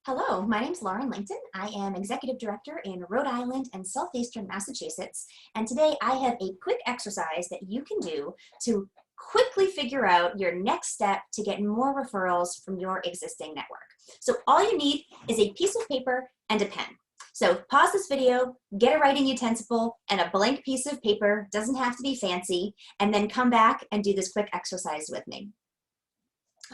Hello, my name is Lauren Langton. I am Executive Director in Rhode Island and Southeastern Massachusetts. And today I have a quick exercise that you can do to quickly figure out your next step to get more referrals from your existing network. So all you need is a piece of paper and a pen. So pause this video, get a writing utensil and a blank piece of paper, doesn't have to be fancy, and then come back and do this quick exercise with me.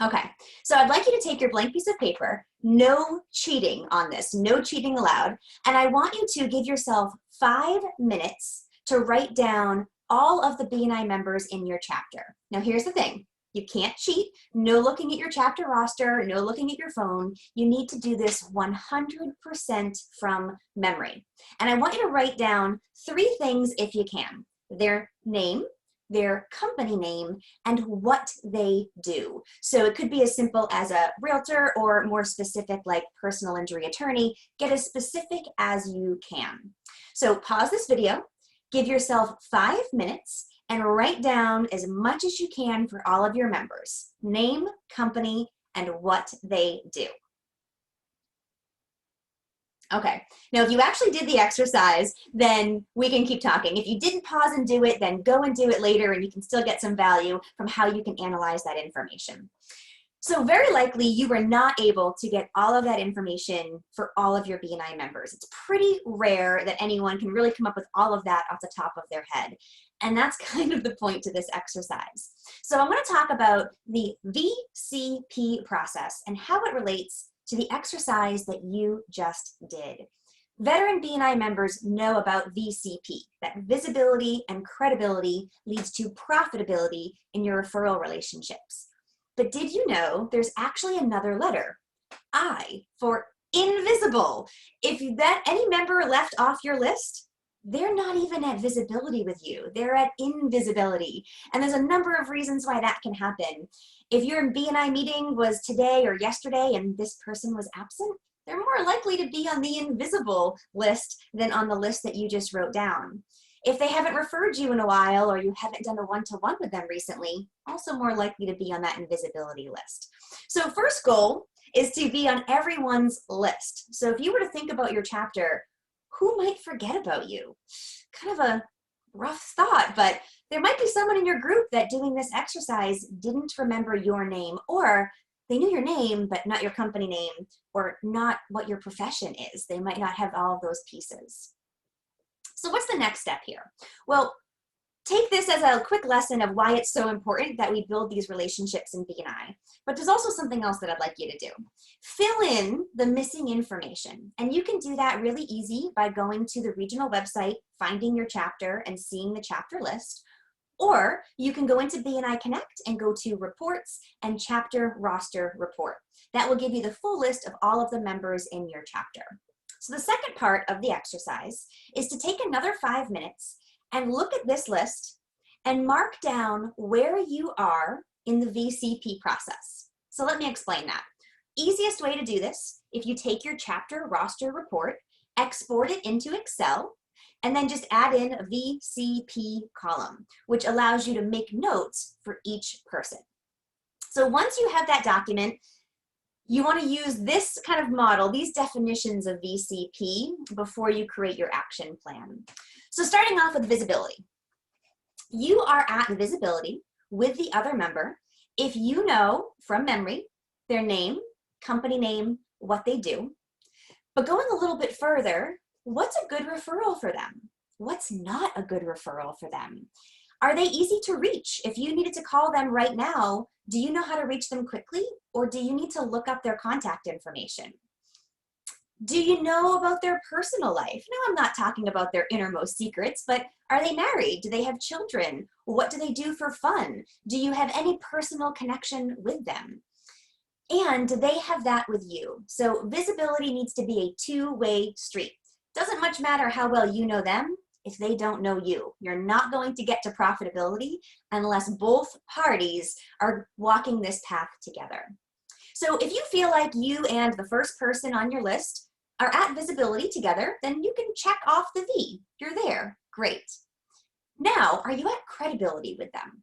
Okay, so I'd like you to take your blank piece of paper, no cheating on this, no cheating allowed, and I want you to give yourself 5 minutes to write down all of the BNI members in your chapter. Now here's the thing, you can't cheat, no looking at your chapter roster, no looking at your phone, you need to do this 100% from memory. And I want you to write down 3 things if you can, their name, their company name, and what they do. So it could be as simple as a realtor or more specific like personal injury attorney. Get as specific as you can. So pause this video, give yourself 5 minutes, and write down as much as you can for all of your members. Name, company, and what they do. Okay, now if you actually did the exercise, then we can keep talking. If you didn't pause and do it, then go and do it later and you can still get some value from how you can analyze that information. So very likely you were not able to get all of that information for all of your BNI members. It's pretty rare that anyone can really come up with all of that off the top of their head. And that's kind of the point to this exercise. So I'm going to talk about the VCP process and how it relates to the exercise that you just did. Veteran BNI members know about VCP, that visibility and credibility leads to profitability in your referral relationships. But did you know there's actually another letter, I, for invisible? If any member left off your list, they're not even at visibility with you. They're at invisibility. And there's a number of reasons why that can happen. If your BNI meeting was today or yesterday and this person was absent, they're more likely to be on the invisible list than on the list that you just wrote down. If they haven't referred you in a while or you haven't done a one-to-one with them recently, also more likely to be on that invisibility list. So first goal is to be on everyone's list. So if you were to think about your chapter, who might forget about you? Kind of a rough thought, but there might be someone in your group that doing this exercise didn't remember your name, or they knew your name, but not your company name, or not what your profession is. They might not have all of those pieces. So what's the next step here? Well, take this as a quick lesson of why it's so important that we build these relationships in BNI. But there's also something else that I'd like you to do. Fill in the missing information. And you can do that really easy by going to the regional website, finding your chapter, and seeing the chapter list. Or you can go into BNI Connect and go to Reports and Chapter Roster Report. That will give you the full list of all of the members in your chapter. So the second part of the exercise is to take another 5 minutes and look at this list and mark down where you are in the VCP process. So let me explain that. Easiest way to do this, if you take your chapter roster report, export it into Excel, and then just add in a VCP column, which allows you to make notes for each person. So once you have that document, you want to use this kind of model, these definitions of VCP before you create your action plan. So starting off with visibility. You are at visibility with the other member if you know from memory their name, company name, what they do. But going a little bit further, what's a good referral for them? What's not a good referral for them? Are they easy to reach? If you needed to call them right now, do you know how to reach them quickly, or do you need to look up their contact information? Do you know about their personal life? No, I'm not talking about their innermost secrets, but are they married? Do they have children? What do they do for fun? Do you have any personal connection with them? And do they have that with you? So visibility needs to be a two-way street. Doesn't much matter how well you know them if they don't know you. You're not going to get to profitability unless both parties are walking this path together. So if you feel like you and the first person on your list are at visibility together, then you can check off the V. You're there. Great. Now, are you at credibility with them?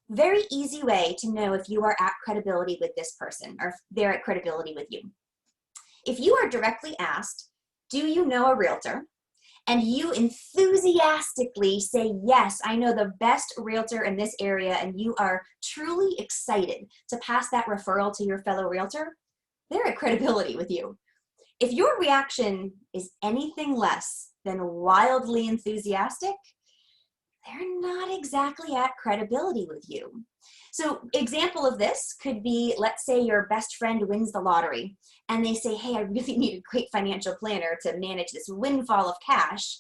Very easy way to know if you are at credibility with this person or if they're at credibility with you. If you are directly asked, do you know a realtor? And you enthusiastically say, yes, I know the best realtor in this area, and you are truly excited to pass that referral to your fellow realtor, they're at credibility with you. If your reaction is anything less than wildly enthusiastic, they're not exactly at credibility with you. So example of this could be, let's say your best friend wins the lottery and they say, hey, I really need a great financial planner to manage this windfall of cash.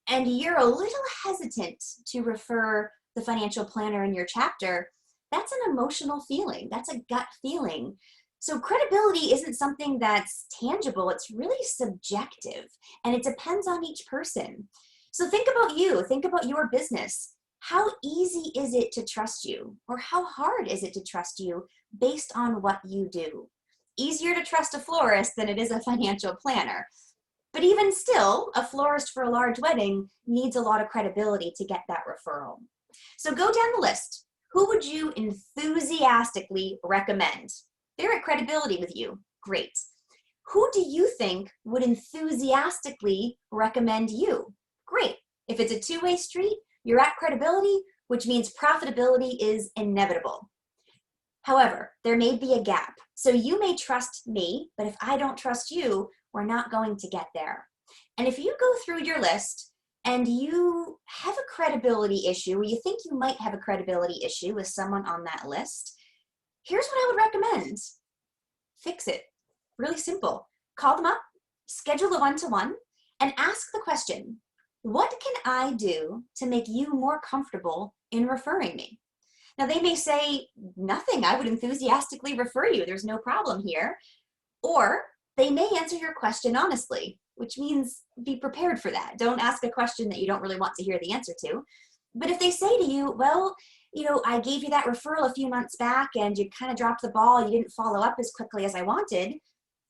And you're a little hesitant to refer the financial planner in your chapter. That's an emotional feeling. That's a gut feeling. So credibility isn't something that's tangible. It's really subjective, and it depends on each person. So think about you. Think about your business. How easy is it to trust you? Or how hard is it to trust you based on what you do? Easier to trust a florist than it is a financial planner. But even still, a florist for a large wedding needs a lot of credibility to get that referral. So go down the list. Who would you enthusiastically recommend? They're at credibility with you. Great. Who do you think would enthusiastically recommend you? Great. If it's a two-way street, you're at credibility, which means profitability is inevitable. However, there may be a gap. So you may trust me, but if I don't trust you, we're not going to get there. And if you go through your list and you have a credibility issue, or you think you might have a credibility issue with someone on that list, here's what I would recommend. Fix it. Really simple. Call them up, schedule a one-to-one, and ask the question, what can I do to make you more comfortable in referring me? Now, they may say, nothing, I would enthusiastically refer you. There's no problem here. Or they may answer your question honestly, which means be prepared for that. Don't ask a question that you don't really want to hear the answer to. But if they say to you, well, I gave you that referral a few months back and you kind of dropped the ball, you didn't follow up as quickly as I wanted,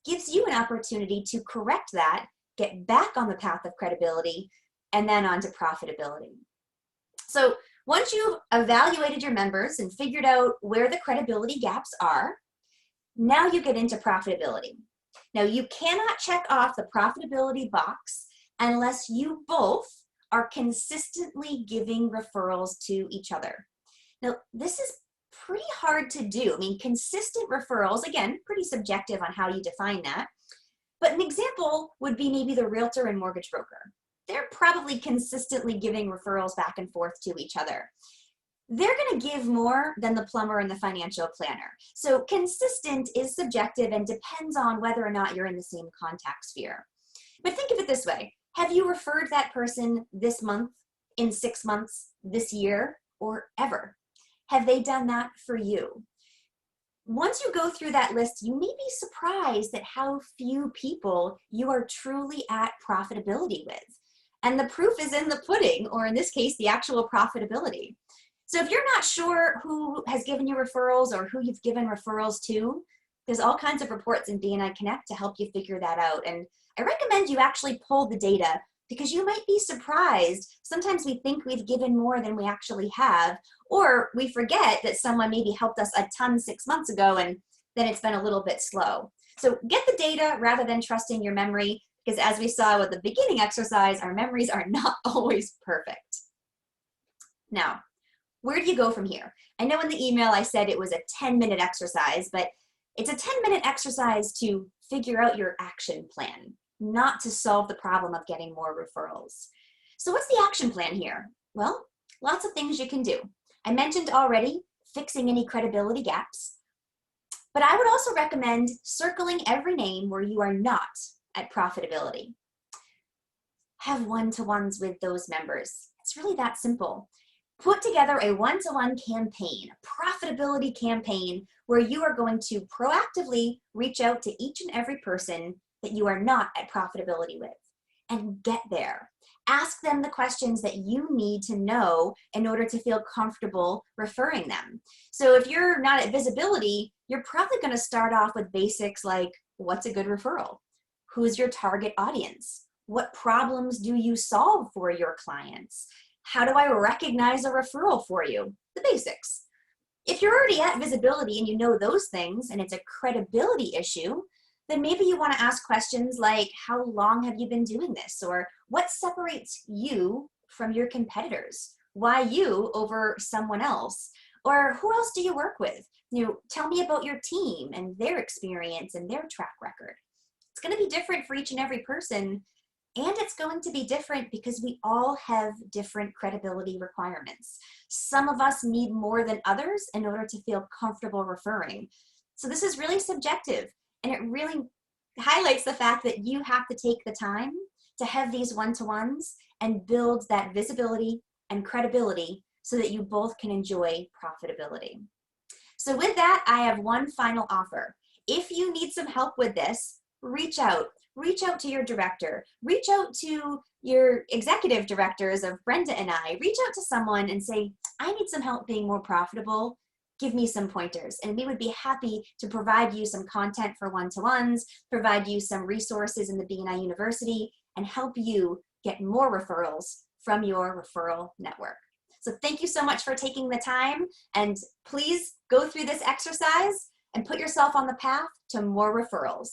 gives you an opportunity to correct that, get back on the path of credibility, and then on to profitability. So once you've evaluated your members and figured out where the credibility gaps are, now you get into profitability. Now you cannot check off the profitability box unless you both are consistently giving referrals to each other. Now this is pretty hard to do. I mean, consistent referrals, again, pretty subjective on how you define that. But an example would be maybe the realtor and mortgage broker. They're probably consistently giving referrals back and forth to each other. They're going to give more than the plumber and the financial planner. So consistent is subjective and depends on whether or not you're in the same contact sphere. But think of it this way. Have you referred that person this month, in 6 months, this year, or ever? Have they done that for you? Once you go through that list, you may be surprised at how few people you are truly at profitability with. And the proof is in the pudding, or in this case, the actual profitability. So if you're not sure who has given you referrals or who you've given referrals to, there's all kinds of reports in BNI Connect to help you figure that out. And I recommend you actually pull the data because you might be surprised. Sometimes we think we've given more than we actually have, or we forget that someone maybe helped us a ton 6 months ago and then it's been a little bit slow. So get the data rather than trusting your memory, because as we saw with the beginning exercise, our memories are not always perfect. Now, where do you go from here? I know in the email I said it was a 10-minute exercise, but it's a 10-minute exercise to figure out your action plan, not to solve the problem of getting more referrals. So what's the action plan here? Well, lots of things you can do. I mentioned already fixing any credibility gaps, but I would also recommend circling every name where you are not at profitability. Have one-to-ones with those members. It's really that simple. Put together a one-to-one campaign, a profitability campaign, where you are going to proactively reach out to each and every person that you are not at profitability with and get there. Ask them the questions that you need to know in order to feel comfortable referring them. So if you're not at visibility, you're probably going to start off with basics like, what's a good referral? Who's your target audience? What problems do you solve for your clients? How do I recognize a referral for you? The basics. If you're already at visibility and you know those things and it's a credibility issue, then maybe you want to ask questions like, how long have you been doing this? Or what separates you from your competitors? Why you over someone else? Or who else do you work with? Tell me about your team and their experience and their track record. It's going to be different for each and every person, and it's going to be different because we all have different credibility requirements. Some of us need more than others in order to feel comfortable referring. So this is really subjective, and it really highlights the fact that you have to take the time to have these one-to-ones and build that visibility and credibility so that you both can enjoy profitability. So with that, I have one final offer. If you need some help with this, reach out. Reach out to your director. Reach out to your executive directors of Brenda and I. Reach out to someone and say, I need some help being more profitable. Give me some pointers. And we would be happy to provide you some content for one-to-ones, provide you some resources in the B&I University, and help you get more referrals from your referral network. So thank you so much for taking the time, and please go through this exercise and put yourself on the path to more referrals.